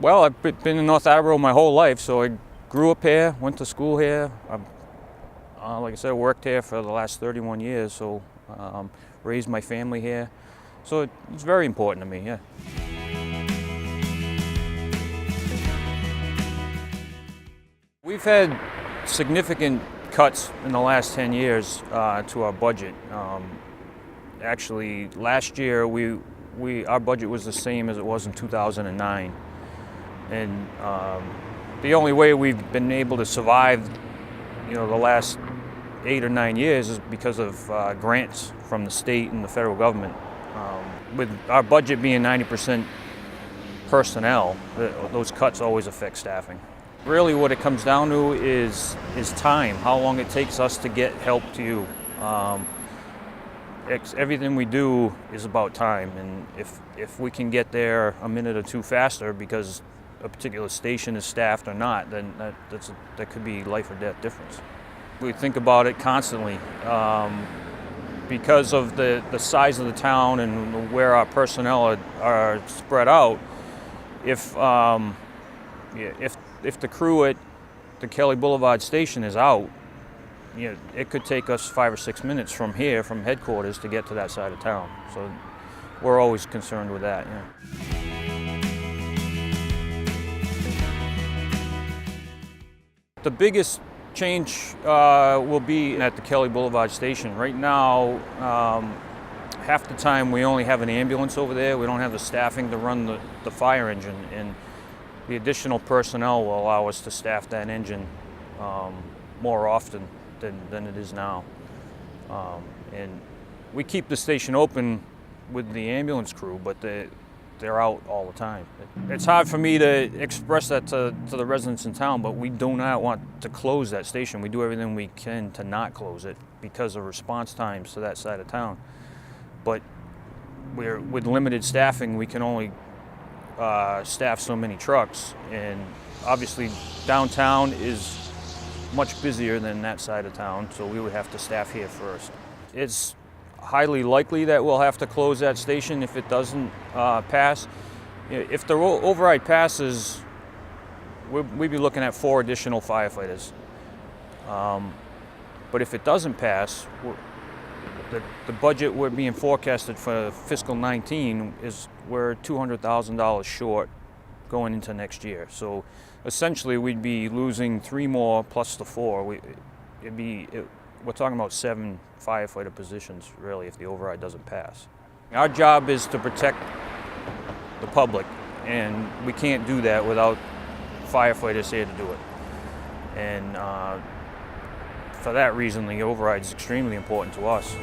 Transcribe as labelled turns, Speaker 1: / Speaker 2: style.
Speaker 1: Well, I've been in North Attleboro my whole life, so I grew up here, went to school here. Like I said, worked here for the last 31 years, so raised my family here. So it's very important to me, yeah. We've had significant cuts in the last 10 years to our budget. Actually, last year our budget was the same as it was in 2009. And the only way we've been able to survive, the last 8 or 9 years is because of grants from the state and the federal government. With our budget being 90% personnel, those cuts always affect staffing. Really what it comes down to is time, how long it takes us to get help to you. Everything we do is about time, and if we can get there a minute or two faster because a particular station is staffed or not, then that could be life or death difference. We think about it constantly. Because of the size of the town and where our personnel are spread out, if the crew at the Kelly Boulevard station is out, it could take us 5 or 6 minutes from here, from headquarters, to get to that side of town. So we're always concerned with that. Yeah. The biggest change will be at the Kelly Boulevard station. Right now, half the time we only have an ambulance over there. We don't have the staffing to run the fire engine, and the additional personnel will allow us to staff that engine more often than it is now. And we keep the station open with the ambulance crew, but they're out all the time. It's hard for me to express that to the residents in town, but we do not want to close that station. We do everything we can to not close it because of response times to that side of town. But with limited staffing, we can only staff so many trucks, and obviously downtown is much busier than that side of town, so we would have to staff here first. It's highly likely that we'll have to close that station if it doesn't pass. If the override passes, we'd be looking at 4 additional firefighters. But if it doesn't pass, the budget we're being forecasted for fiscal 19 we're $200,000 short going into next year. So essentially we'd be losing 3 more plus the 4. We're talking about 7 firefighter positions, really, if the override doesn't pass. Our job is to protect the public, and we can't do that without firefighters here to do it. And for that reason, the override is extremely important to us.